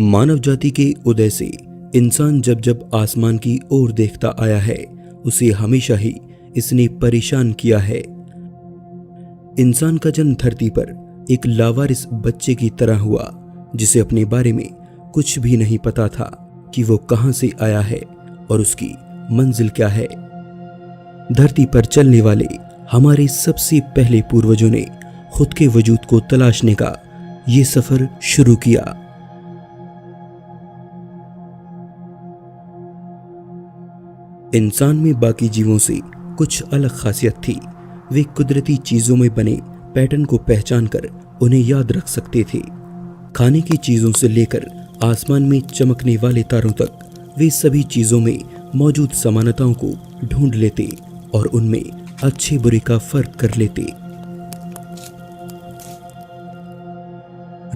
मानव जाति के उदय से इंसान जब जब आसमान की ओर देखता आया है, उसे हमेशा ही इसने परेशान किया है। इंसान का जन्म धरती पर एक लावारिस बच्चे की तरह हुआ, जिसे अपने बारे में कुछ भी नहीं पता था कि वो कहां से आया है और उसकी मंजिल क्या है। धरती पर चलने वाले हमारे सबसे पहले पूर्वजों ने खुद के वजूद को तलाशने का ये सफर शुरू किया। इंसान में बाकी जीवों से कुछ अलग खासियत थी। वे कुदरती चीजों में बने पैटर्न को पहचान कर उन्हें याद रख सकते थे। खाने की चीजों से लेकर आसमान में चमकने वाले तारों तक वे सभी चीजों में मौजूद समानताओं को ढूंढ लेते और उनमें अच्छे बुरे का फर्क कर लेते।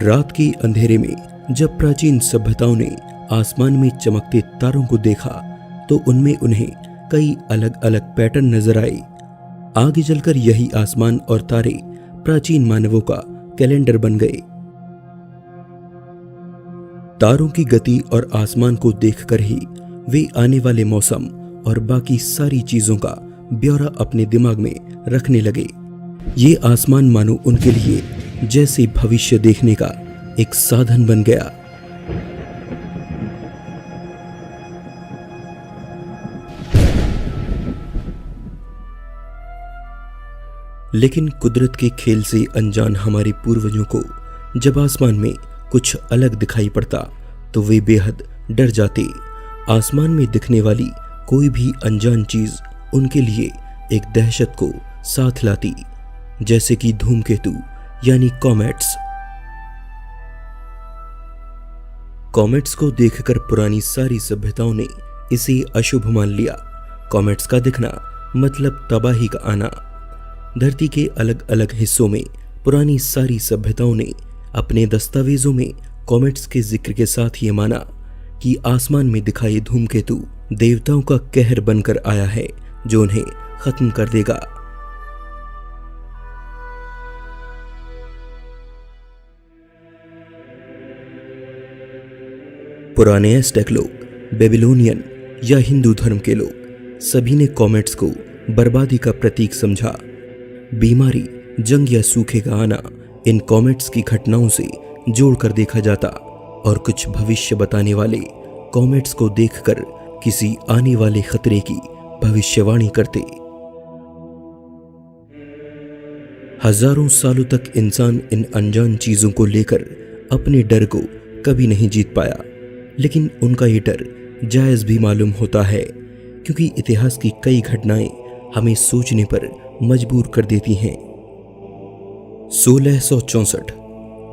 रात के अंधेरे में जब प्राचीन सभ्यताओं ने आसमान में चमकते तारों को देखा तो उनमें उन्हें कई अलग अलग पैटर्न नजर आए। आगे चलकर यही आसमान और तारे प्राचीन मानवों का कैलेंडर बन गए। तारों की गति और आसमान को देखकर ही वे आने वाले मौसम और बाकी सारी चीजों का ब्यौरा अपने दिमाग में रखने लगे। ये आसमान मानो उनके लिए जैसे भविष्य देखने का एक साधन बन गया। लेकिन कुदरत के खेल से अनजान हमारे पूर्वजों को जब आसमान में कुछ अलग दिखाई पड़ता तो वे बेहद डर जाते। आसमान में दिखने वाली कोई भी अनजान चीज उनके लिए एक दहशत को साथ लाती, जैसे कि धूमकेतु यानी कॉमेट्स। कॉमेट्स को देखकर पुरानी सारी सभ्यताओं ने इसे अशुभ मान लिया। कॉमेट्स का दिखना मतलब तबाही का आना। धरती के अलग अलग हिस्सों में पुरानी सारी सभ्यताओं ने अपने दस्तावेजों में कॉमेट्स के जिक्र के साथ ये माना कि आसमान में दिखाई धूमकेतु देवताओं का कहर बनकर आया है जो उन्हें खत्म कर देगा। पुराने एज़टेक लोग, बेबीलोनियन या हिंदू धर्म के लोग सभी ने कॉमेट्स को बर्बादी का प्रतीक समझा। बीमारी, जंग या सूखे का आना इन कॉमेट्स की घटनाओं से जोड़कर देखा जाता और कुछ भविष्य बताने वाले कॉमेट्स को देखकर किसी आने वाले खतरे की भविष्यवाणी करते। हजारों सालों तक इंसान इन अनजान चीजों को लेकर अपने डर को कभी नहीं जीत पाया, लेकिन उनका ये डर जायज भी मालूम होता है क्योंकि इतिहास की कई घटनाएं हमें सोचने पर मजबूर कर देती हैं। 1664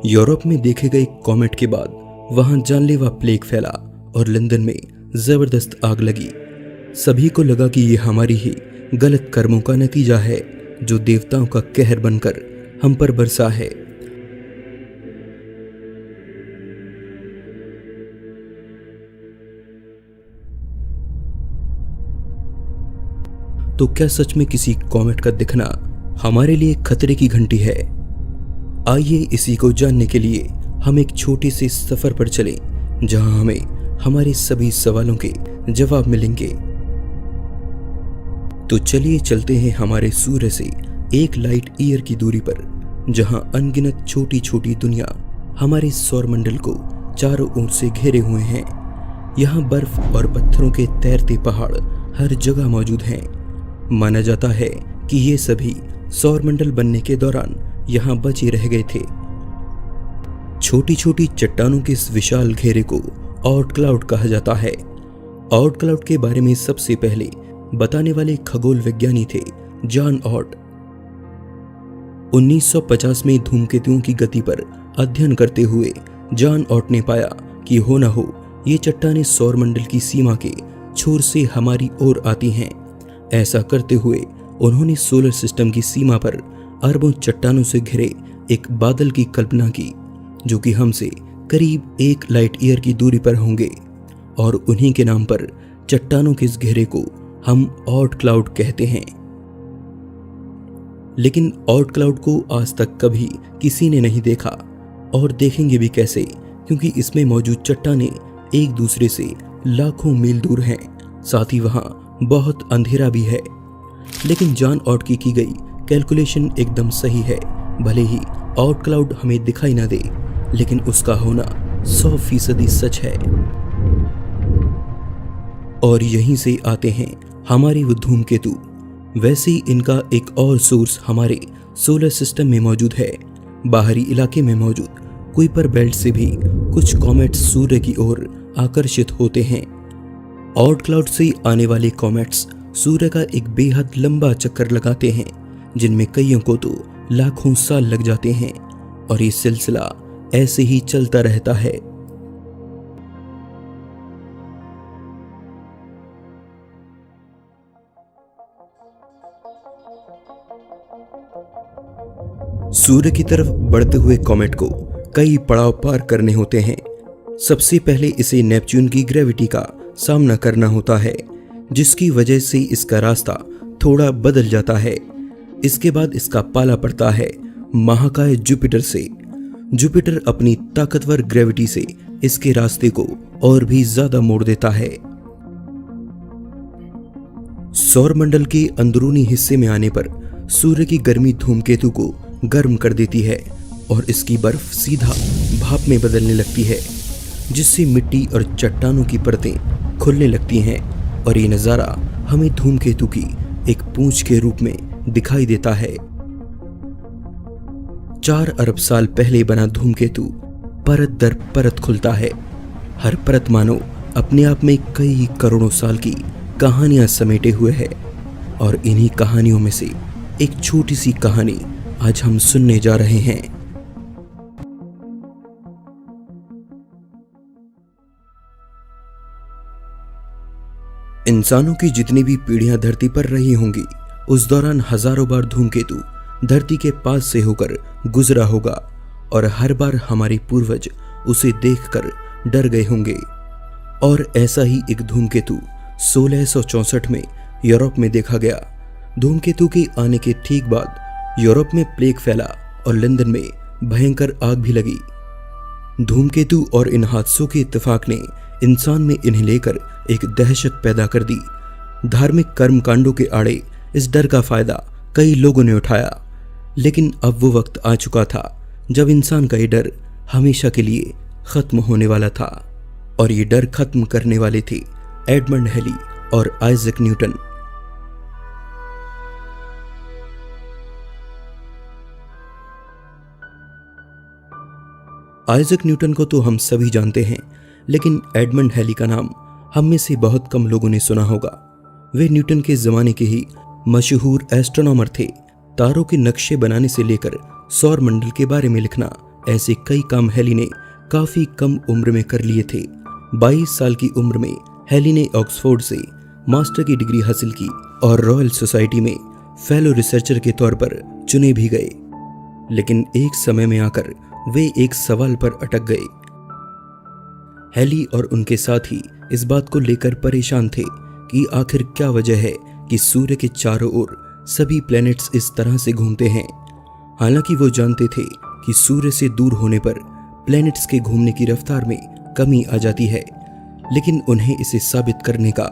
यूरोप में देखे गए कॉमेट के बाद वहां जानलेवा प्लेग फैला और लंदन में जबरदस्त आग लगी। सभी को लगा कि यह हमारी ही गलत कर्मों का नतीजा है जो देवताओं का कहर बनकर हम पर बरसा है। तो क्या सच में किसी कॉमेट का दिखना हमारे लिए खतरे की घंटी है? आइए इसी को जानने के लिए हम एक छोटे से सफर पर चलें जहां हमें हमारे सभी सवालों के जवाब मिलेंगे। तो चलिए चलते हैं हमारे सूर्य से एक लाइट ईयर की दूरी पर, जहां अनगिनत छोटी छोटी दुनिया हमारे सौरमंडल को चारों ओर से घेरे हुए हैं। यहाँ बर्फ और पत्थरों के तैरते पहाड़ हर जगह मौजूद हैं। माना जाता है कि ये सभी सौरमंडल बनने के दौरान यहाँ बचे रह गए थे। छोटी छोटी चट्टानों के इस विशाल घेरे को ऑर्ट क्लाउड कहा जाता है। ऑर्ट क्लाउड के बारे में सबसे पहले बताने वाले खगोल विज्ञानी थे जॉन ऑर्ट। 1950 में धूमकेतुओं की गति पर अध्ययन करते हुए जॉन ऑर्ट ने पाया कि हो न हो ये चट्टानें सौरमंडल की सीमा के छोर से हमारी ओर आती हैं। ऐसा करते हुए उन्होंने सोलर सिस्टम की सीमा पर अरबों चट्टानों से घिरे एक बादल की कल्पना की जो कि हमसे करीब 1 लाइट ईयर की दूरी पर होंगे, और उन्हीं के नाम पर चट्टानों के इस घेरे को हम ऑर्ट क्लाउड कहते हैं। लेकिन ऑर्ट क्लाउड को आज तक कभी किसी ने नहीं देखा और देखेंगे भी कैसे क्योंकि इसमें मौजूद चट्टानें एक दूसरे से लाखों मील दूर हैं। साथ ही वहाँ बहुत अंधेरा भी है। लेकिन जॉन ऑट की गई कैलकुलेशन एकदम सही है। भले ही आउट क्लाउड हमें दिखाई ना दे, लेकिन उसका होना 100% सच है। और यहीं से आते हैं हमारे वो धूमकेतु। वैसे ही इनका एक और सोर्स हमारे सोलर सिस्टम में मौजूद है। बाहरी इलाके में मौजूद कुइपर बेल्ट से भी कुछ कॉमेट्स सूर्य की ओर आकर्षित होते हैं। आउट क्लाउड से आने वाले कॉमेट्स सूर्य का एक बेहद लंबा चक्कर लगाते हैं, जिनमें कईयों को तो लाखों साल लग जाते हैं। और ये सिलसिला ऐसे ही चलता रहता है। सूर्य की तरफ बढ़ते हुए कॉमेट को कई पड़ाव पार करने होते हैं। सबसे पहले इसे नेपच्यून की ग्रेविटी का सामना करना होता है, जिसकी वजह से इसका रास्ता थोड़ा बदल जाता है। इसके बाद इसका पाला पड़ता है महाकाय जुपिटर से। जुपिटर अपनी ताकतवर ग्रेविटी से इसके रास्ते को और भी ज्यादा मोड़ देता है। सौरमंडल के अंदरूनी हिस्से में आने पर सूर्य की गर्मी धूमकेतु को गर्म कर देती है और इसकी बर्फ सीधा भाप में बदलने लगती है, जिससे मिट्टी और चट्टानों की परतें खुलने लगती हैं। और ये नज़ारा हमें धूमकेतु की एक पूंछ के रूप में दिखाई देता है। 4 अरब साल पहले बना धूमकेतु परत दर परत खुलता है। हर परत मानो अपने आप में कई करोड़ों साल की कहानियां समेटे हुए है। और इन्हीं कहानियों में से एक छोटी सी कहानी आज हम सुनने जा रहे हैं। इंसानों की जितनी भी पीढ़ियां धरती पर रही होंगी, उस दौरान हजारों बार धूमकेतु धरती के पास से होकर गुजरा होगा और हर बार हमारे पूर्वज उसे देखकर डर गए होंगे। और ऐसा ही एक धूमकेतु 1664 में यूरोप में देखा गया। धूमकेतु के आने के ठीक बाद यूरोप में प्लेग फैला और लंदन में भयंकर आग भी लगी। धूमकेतु और इन हादसों के इत्तेफाक ने इंसान में इन्हें लेकर एक दहशत पैदा कर दी। धार्मिक कर्मकांडों के आड़े इस डर का फायदा कई लोगों ने उठाया, लेकिन अब वो वक्त आ चुका था जब इंसान का ये डर हमेशा के लिए खत्म होने वाला था। और ये डर खत्म करने वाले थे एडमंड हेली और आइजैक न्यूटन। आइजैक न्यूटन को तो हम सभी जानते हैं, लेकिन एडमंड हेली का नाम हम में से बहुत कम लोगों ने सुना होगा। वे न्यूटन के जमाने के ही मशहूर एस्ट्रोनॉमर थे। तारों के नक्शे बनाने से लेकर सौर मंडल के बारे में लिखना, ऐसे कई काम हेली ने काफी कम उम्र में कर लिए थे। 22 साल की उम्र में हेली ने ऑक्सफोर्ड से मास्टर की डिग्री हासिल की और रॉयल सोसाइटी में फेलो रिसर्चर के तौर पर चुने भी गए। लेकिन एक समय में आकर वे एक सवाल पर अटक गए। हेली और उनके साथी इस बात को लेकर परेशान थे कि आखिर क्या वजह है कि सूर्य के चारों ओर सभी प्लैनेट्स इस तरह से घूमते हैं। हालांकि वो जानते थे कि सूर्य से दूर होने पर प्लैनेट्स के घूमने की रफ्तार में कमी आ जाती है, लेकिन उन्हें इसे साबित करने का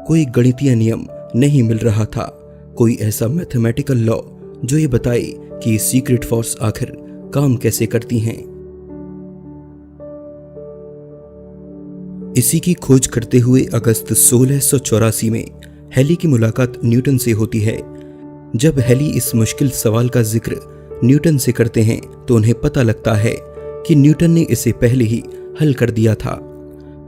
कोई गणितीय नियम नहीं मिल रहा था, कोई ऐसा मैथमेटिकल लॉ जो ये बताए कि सीक्रेट फोर्स आखिर काम कैसे करती हैं। इसी की खोज करते हुए अगस्त 1684 में हेली की मुलाकात न्यूटन से होती है। जब हेली इस मुश्किल सवाल का जिक्र न्यूटन से करते हैं तो उन्हें पता लगता है कि न्यूटन ने इसे पहले ही हल कर दिया था।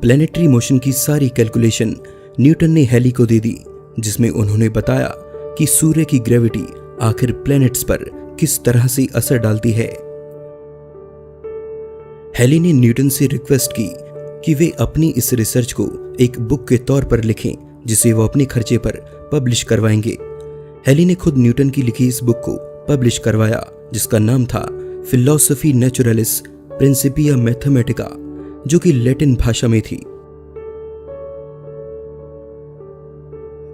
प्लैनेटरी मोशन की सारी कैलकुलेशन न्यूटन ने हेली को दे दी, जिसमें उन्होंने बताया कि सूर्य की ग्रेविटी आखिर प्लैनेट्स पर किस तरह से असर डालती है। हेली ने न्यूटन से रिक्वेस्ट की कि वे अपनी इस रिसर्च को एक बुक के तौर पर लिखें, जिसे वो अपने खर्चे पर पब्लिश करवाएंगे। हेली ने खुद न्यूटन की लिखी इस बुक को पब्लिश करवाया, जिसका नाम था फिलोसफी नेचुरलिस प्रिंसिपिया मैथमेटिका, जो कि लैटिन भाषा में थी।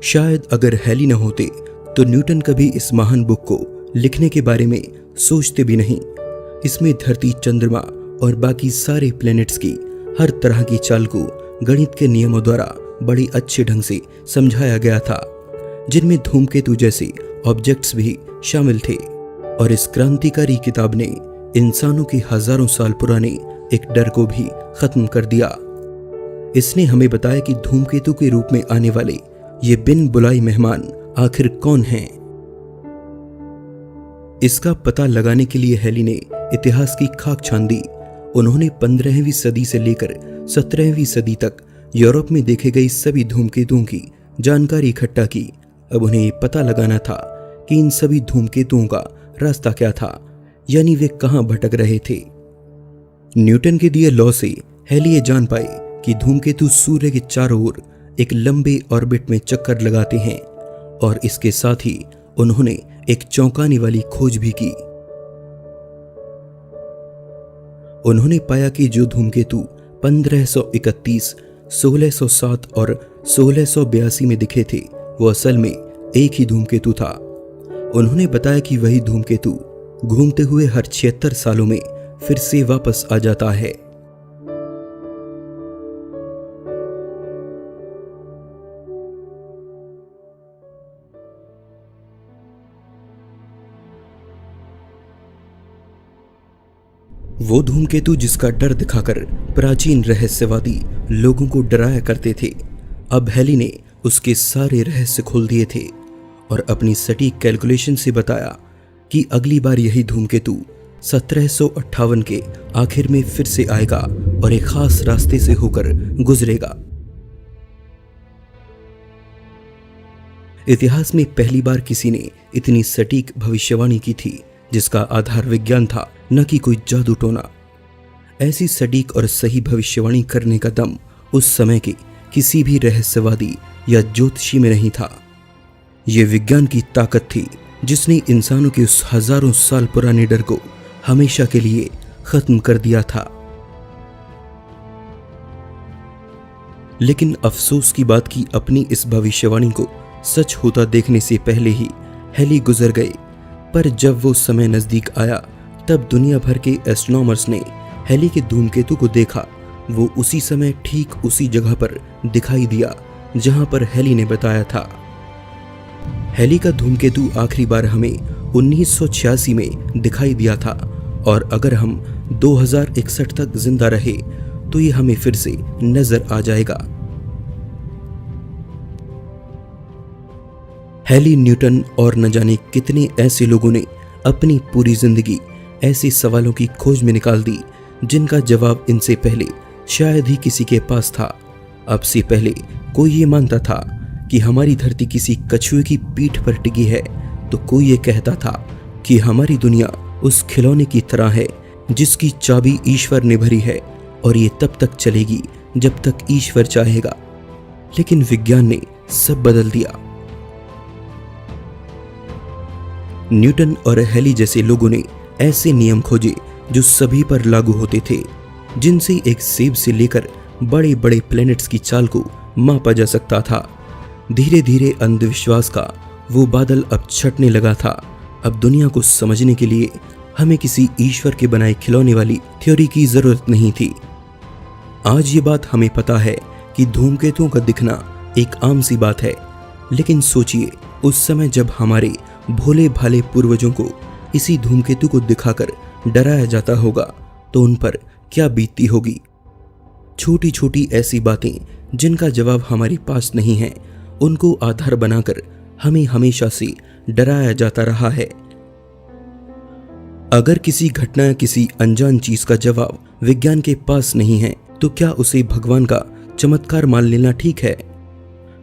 शायद अगर हेली न होते तो न्यूटन कभी इस महान बुक को लिखने के बारे में सोचते भी नहीं। इसमें धरती, चंद्रमा और बाकी सारे प्लैनेट्स की हर तरह की चाल को गणित के नियमों द्वारा बड़ी अच्छे ढंग से समझाया गया था, जिनमें धूमकेतु जैसे ऑब्जेक्ट्स भी शामिल थे। और इस क्रांतिकारी किताब ने इंसानों के हजारों साल पुराने एक डर को भी खत्म कर दिया। इसने हमें बताया कि धूमकेतु के रूप में आने वाले ये बिन बुलाए मेहमान आखिर कौन हैं। इसका पता लगाने के लिए हेली ने इतिहास की खाक छान दी। उन्होंने 15वीं सदी से लेकर 17वीं सदी तक यूरोप में देखे गए सभी धूमकेतुओं की जानकारी इकट्ठा की। अब उन्हें पता लगाना था कि इन सभी धूमकेतुओं का रास्ता क्या था, यानी वे कहां भटक रहे थे। न्यूटन के दिए लॉ से हेली ये जान पाए कि धूमकेतु सूर्य के चारों ओर एक लंबे ऑर्बिट में चक्कर लगाते हैं, और इसके साथ ही उन्होंने एक चौंकाने वाली खोज भी की। उन्होंने पाया कि जो धूमकेतु 1531, 1607 और 1682 में दिखे थे, वो असल में एक ही धूमकेतु था। उन्होंने बताया कि वही धूमकेतु घूमते हुए हर 76 सालों में फिर से वापस आ जाता है। वो धूमकेतु जिसका डर दिखाकर प्राचीन रहस्यवादी लोगों को डराया करते थे, अब हेली ने उसके सारे रहस्य खोल दिए थे और अपनी सटीक कैलकुलेशन से बताया कि अगली बार यही धूमकेतु 1758 के आखिर में फिर से आएगा और एक खास रास्ते से होकर गुजरेगा। इतिहास में पहली बार किसी ने इतनी सटीक भविष्यवाणी की थी, जिसका आधार विज्ञान था, न कि कोई जादू टोना। ऐसी सटीक और सही भविष्यवाणी करने का दम उस समय के किसी भी रहस्यवादी या ज्योतिषी में नहीं था। यह विज्ञान की ताकत थी जिसने इंसानों के उस हजारों साल पुराने डर को हमेशा के लिए खत्म कर दिया था। लेकिन अफसोस की बात कि अपनी इस भविष्यवाणी को सच होता देखने से पहले ही हेली गुजर गए। पर जब वो समय नजदीक आया, तब दुनिया भर के एस्ट्रोनॉमर्स ने हेली के धूमकेतु को देखा। वो उसी समय ठीक उसी जगह पर दिखाई दिया जहां पर हेली ने बताया था। हेली का धूमकेतु आखिरी बार हमें 1986 में दिखाई दिया था, और अगर हम 2061 तक जिंदा रहे तो ये हमें फिर से नजर आ जाएगा। हेली, न्यूटन और न जाने कितने ऐसे लोगों ने अपनी पूरी जिंदगी ऐसे सवालों की खोज में निकाल दी जिनका जवाब इनसे पहले शायद ही किसी के पास था। अब से पहले कोई ये मानता था कि हमारी धरती किसी कछुए की पीठ पर टिकी है, तो कोई ये कहता था कि हमारी दुनिया उस खिलौने की तरह है जिसकी चाबी ईश्वर ने भरी है और ये तब तक चलेगी जब तक ईश्वर चाहेगा। लेकिन विज्ञान ने सब बदल दिया। न्यूटन और हेली जैसे लोगों ने ऐसे नियम खोजे जो सभी पर लागू होते थे, जिनसे एक सेब से लेकर बड़े बड़े प्लैनेट्स की चाल को मापा जा सकता था। धीरे धीरे अंधविश्वास का वो बादल अब छटने लगा था। अब दुनिया को समझने के लिए हमें किसी ईश्वर के बनाए खिलौने वाली थ्योरी की जरूरत नहीं थी। आज ये बात हमें पता है कि धूमकेतुओं का दिखना एक आम सी बात है, लेकिन सोचिए उस समय जब हमारे भोले भाले पूर्वजों को इसी धूमकेतु को दिखाकर डराया जाता होगा तो उन पर क्या बीतती होगी। छोटी छोटी ऐसी बातें जिनका जवाब हमारे पास नहीं है, उनको आधार बनाकर हमें हमेशा से डराया जाता रहा है। अगर किसी घटना या किसी अनजान चीज का जवाब विज्ञान के पास नहीं है, तो क्या उसे भगवान का चमत्कार मान लेना ठीक है?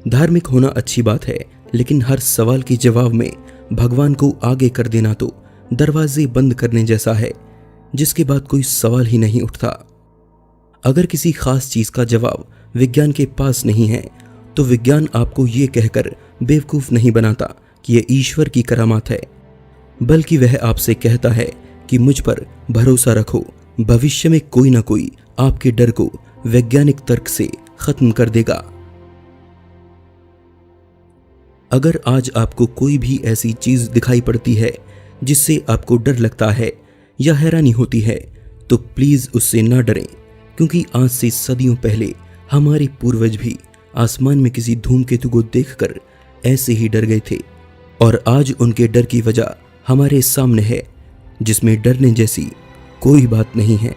धार्मिक होना अच्छी बात है, लेकिन हर सवाल के जवाब में भगवान को आगे कर देना तो दरवाजे बंद करने जैसा है, जिसके बाद कोई सवाल ही नहीं उठता। अगर किसी खास चीज का जवाब विज्ञान के पास नहीं है, तो विज्ञान आपको ये कहकर बेवकूफ नहीं बनाता कि यह ईश्वर की करामात है, बल्कि वह आपसे कहता है कि मुझ पर भरोसा रखो, भविष्य में कोई ना कोई आपके डर को वैज्ञानिक तर्क से खत्म कर देगा। अगर आज आपको कोई भी ऐसी चीज दिखाई पड़ती है जिससे आपको डर लगता है या हैरानी होती है, तो प्लीज उससे ना डरें, क्योंकि आज से सदियों पहले हमारे पूर्वज भी आसमान में किसी धूमकेतु को देखकर ऐसे ही डर गए थे, और आज उनके डर की वजह हमारे सामने है, जिसमें डरने जैसी कोई बात नहीं है।